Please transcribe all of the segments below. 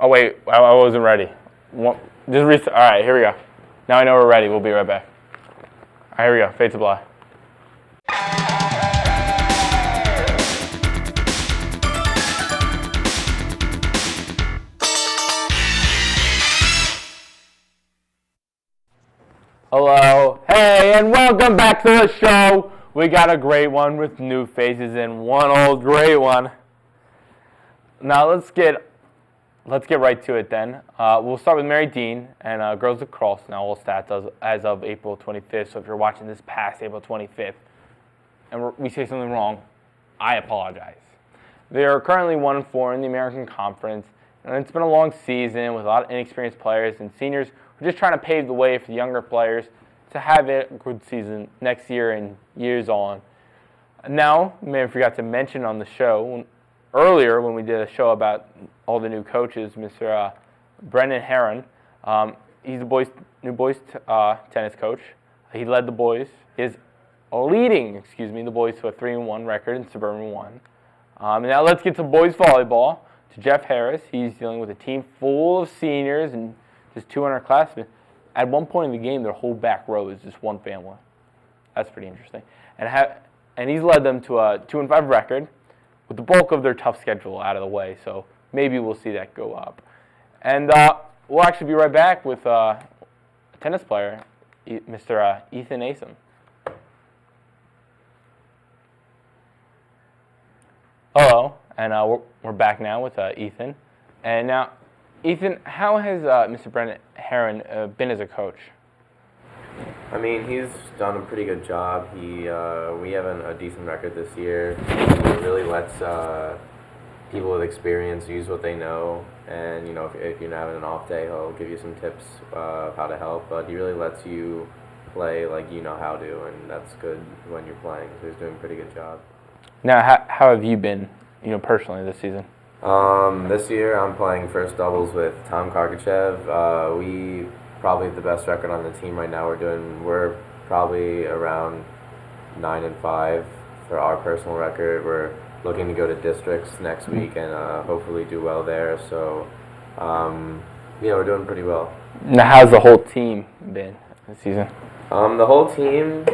Oh, wait, I wasn't ready. Just restart. All right, here we go. Now I know we're ready. We'll be right back. All right, here we go. Fade to black. Hello, hey, and welcome back to the show. We got a great one with new faces and one old great one. Now let's get right to it then. We'll start with Mary Dean and girls lacrosse. Now all stats as of April 25th. So if you're watching this past April 25th and we say something wrong, I apologize. They are currently 1-4 in the American Conference, and it's been a long season with a lot of inexperienced players and seniors. We're just trying to pave the way for the younger players to have a good season next year and years on. Now, I may have forgot to mention on the show earlier when we did a show about all the new coaches, Mr. Brendan Herron. He's the new boys tennis coach. He led the boys. He is leading the boys to a 3-1 record in Suburban 1. And now let's get to boys volleyball, to Jeff Harris. He's dealing with a team full of seniors and just 200 underclassmen. At one point in the game, their whole back row is just one family. That's pretty interesting. And he's led them to a 2-5 record with the bulk of their tough schedule out of the way. So maybe we'll see that go up. And we'll actually be right back with a tennis player, Mr. Ethan Asam. Hello, and we're back now with Ethan. And now, Ethan, how has Mr. Brendan Herron been as a coach? I mean, he's done a pretty good job. We have a decent record this year. He really lets people with experience use what they know. And, you know, if you're having an off day, he'll give you some tips of how to help. But he really lets you play like you know how to, and that's good when you're playing. So he's doing a pretty good job. Now, how have you been, personally this season? This year I'm playing first doubles with Tom Karkachev. We probably the best record on the team right now. We're probably around 9-5 for our personal record. We're looking to go to districts next week and hopefully do well there. So we're doing pretty well. Now, how's the whole team been this season? The whole team,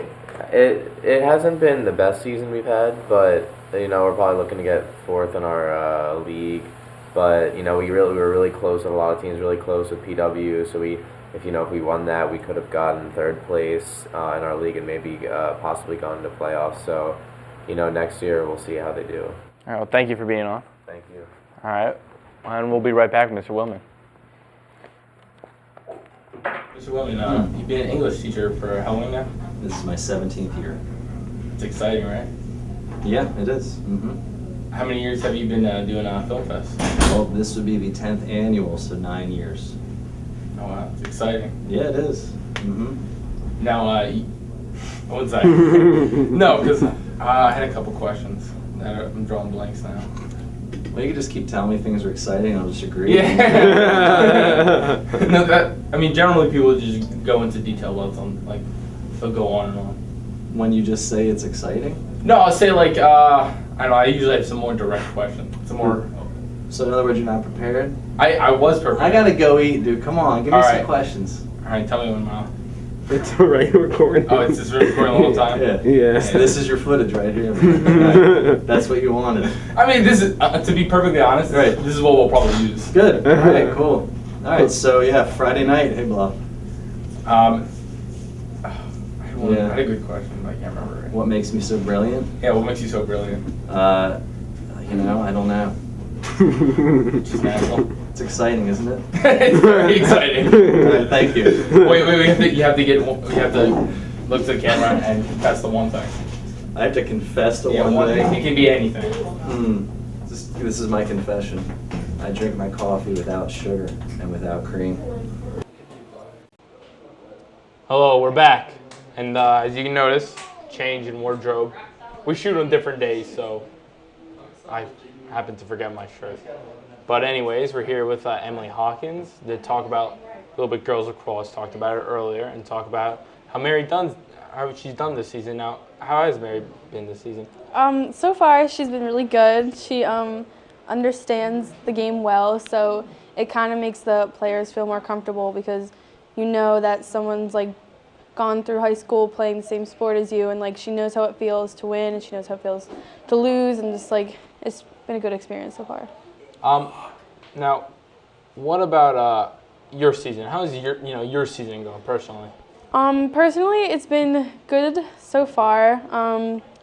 it hasn't been the best season we've had, but we're probably looking to get fourth in our league. But we were really close with a lot of teams, really close with PW. So if we won that, we could have gotten third place in our league and maybe possibly gone to playoffs. So next year we'll see how they do. All right. Well, thank you for being on. Thank you. All right, and we'll be right back, Mr. Willman. Mr. Willman, you've been an English teacher for how long now? This is my 17th year. It's exciting, right? Yeah, it is. Mm-hmm. How many years have you been doing Film Fest? Well, this would be the 10th annual, so 9 years. Oh, wow. It's exciting. Yeah, it is. Mm-hmm. Now, what's that? No, because I had a couple questions. I'm drawing blanks now. Well, you could just keep telling me things are exciting and I'll just agree. Yeah. No, generally people just go into detail about something. They'll go on and on. When you just say it's exciting? No, I'll say I don't know, I usually have some more direct questions. Some more. So in other words, you're not prepared? I was prepared. I gotta go eat, dude. Come on, give me some questions. All right, tell me when, Mom. It's already recording. Oh, it's just recording the whole time? Yeah. So this is your footage right here. Right. That's what you wanted. This is, to be perfectly honest, right. This is what we'll probably use. Good. All right, cool. All right, so Friday night. Hey, Bluff. I had a good question, but I can't remember it. What makes me so brilliant? Yeah, what makes you so brilliant? I don't know. Just natural. It's exciting, isn't it? It's very exciting. All right, thank you. Wait, you have to look to the camera and confess the one thing. I have to confess to one thing? It can be anything. This is my confession. I drink my coffee without sugar and without cream. Hello, we're back. And as you can notice, change in wardrobe. We shoot on different days, so I happened to forget my shirt. But anyways, we're here with Emily Hawkins to talk about a little bit girls lacrosse. Talked about it earlier and talk about how she's done this season. Now, how has Mary been this season? So far, she's been really good. She understands the game well, so it kind of makes the players feel more comfortable because you know that someone's like gone through high school playing the same sport as you, and like she knows how it feels to win and she knows how it feels to lose, and just like it's been a good experience so far. Now, what about your season? How's your season going personally? Personally, it's been good so far.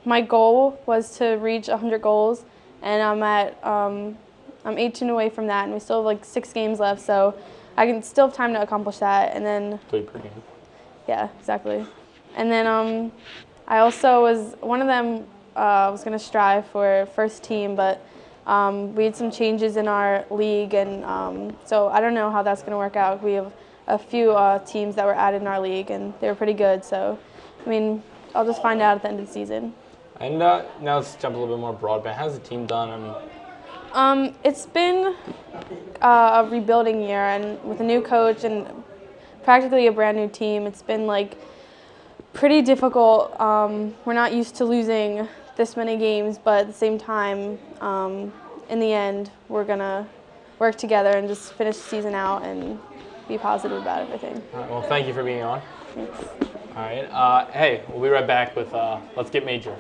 My goal was to reach 100 goals, and I'm 18 away from that, and we still have like 6 games left, so I can still have time to accomplish that. And then 3 per game. Yeah, exactly. And then I also was one of them. Was going to strive for first team, but we had some changes in our league, and so I don't know how that's going to work out. We have a few teams that were added in our league, and they were pretty good. So, I mean, I'll just find out at the end of the season. And now let's jump a little bit more broadband. How's the team done? It's been a rebuilding year, and with a new coach and practically a brand new team, it's been like pretty difficult. We're not used to losing this many games, but at the same time, in the end, we're gonna work together and just finish the season out and be positive about everything. All right, well, thank you for being on. Thanks. All right. Hey, we'll be right back with Let's Get Major.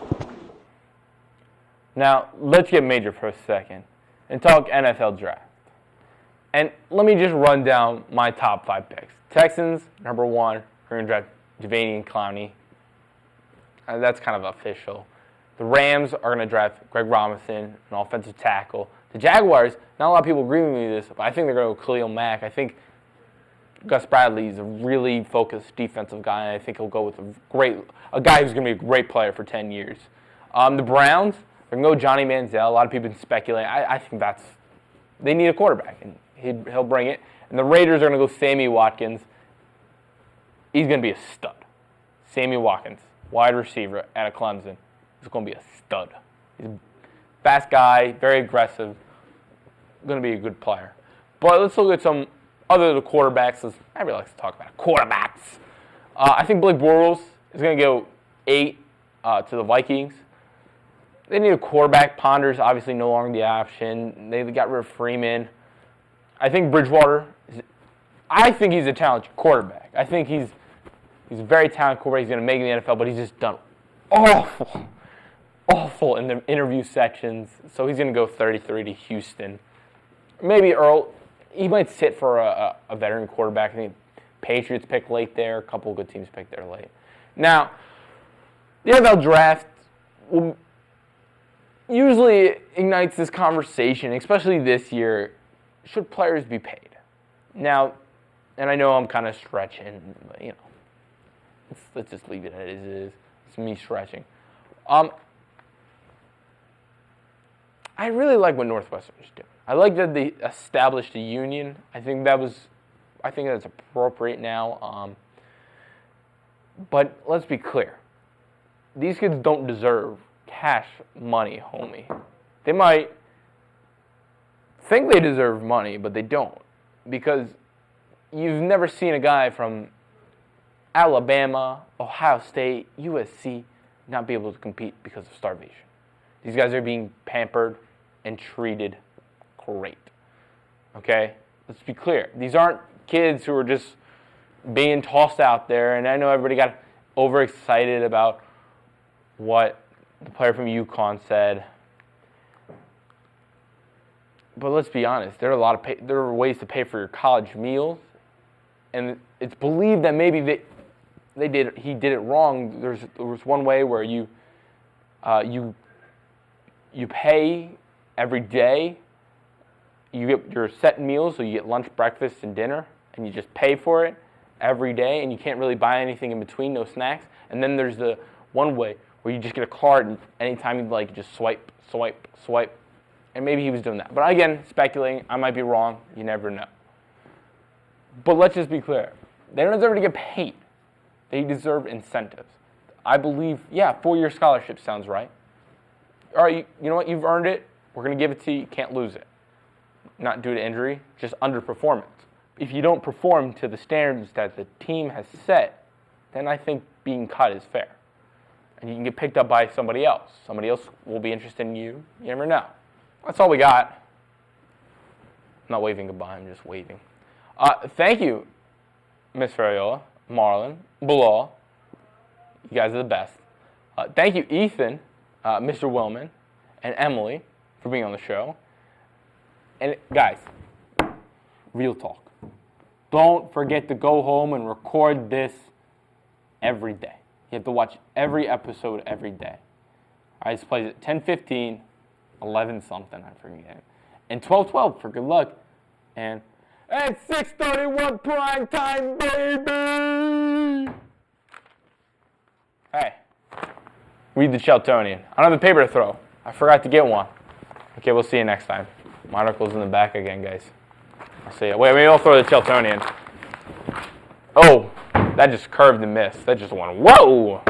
Now, let's get major for a second and talk NFL draft. And let me just run down my top 5 picks. Texans, number 1, we're going to draft Javanian Clowney. That's kind of official. The Rams are going to draft Greg Robinson, an offensive tackle. The Jaguars, not a lot of people agree with me with this, but I think they're going to go Khalil Mack. I think Gus Bradley is a really focused defensive guy, and I think he'll go with a guy who's going to be a great player for 10 years. The Browns, they're going to go Johnny Manziel. A lot of people have been speculating. I think they need a quarterback, and he'll bring it. And the Raiders are going to go Sammy Watkins. He's going to be a stud. Sammy Watkins, wide receiver out of Clemson, is going to be a stud. He's a fast guy, very aggressive, going to be a good player. But let's look at some other quarterbacks. I really like to talk about quarterbacks. I think Blake Bortles is going to go 8 to the Vikings. They need a quarterback. Ponder's obviously no longer the option. They got rid of Freeman. I think Bridgewater he's a talented quarterback. I think he's a very talented quarterback. He's going to make it in the NFL, but he's just done awful in the interview sections. So he's going to go 33 to Houston. Maybe Earl. He might sit for a veteran quarterback. I think Patriots pick late there. A couple of good teams pick there late. Now, the NFL draft usually ignites this conversation, especially this year. Should players be paid? Now, and I know I'm kind of stretching, but, let's just leave it as it is. It's me stretching. I really like what Northwestern's doing. I like that they established a union. I think that's appropriate now. But let's be clear. These kids don't deserve cash money, homie. They might think they deserve money, but they don't. Because you've never seen a guy from Alabama, Ohio State, USC not be able to compete because of starvation. These guys are being pampered and treated great. Okay? Let's be clear. These aren't kids who are just being tossed out there, and I know everybody got overexcited about what the player from UConn said. But let's be honest, there are ways to pay for your college meals, and it's believed that maybe he did it wrong. There was one way where you pay every day. You get your set meals, so you get lunch, breakfast, and dinner, and you just pay for it every day, and you can't really buy anything in between, no snacks. And then there's the one way where you just get a card, and anytime you'd like, just swipe. And maybe he was doing that. But again, speculating, I might be wrong. You never know. But let's just be clear. They don't deserve to get paid. They deserve incentives. I believe, 4-year scholarship sounds right. All right, you know what? You've earned it. We're going to give it to you. You can't lose it. Not due to injury, just underperformance. If you don't perform to the standards that the team has set, then I think being cut is fair. And you can get picked up by somebody else. Somebody else will be interested in you. You never know. That's all we got. not waving goodbye. I'm just waving. Thank you, Miss Ferriola, Marlon, Bilal. You guys are the best. Thank you, Ethan, Mr. Willman, and Emily for being on the show. And guys, real talk. Don't forget to go home and record this every day. You have to watch every episode every day. All right, this plays at 10:15, 11 something, I forget, and 12:12 for good luck, and at 6:31 prime time, baby. Hey, read the Sheltonian. I don't have the paper to throw. I forgot to get one. Okay, we'll see you next time. My article's in the back again, guys. I'll see you. Wait, maybe I'll throw the Sheltonian. Oh, that just curved and missed. That just went, whoa!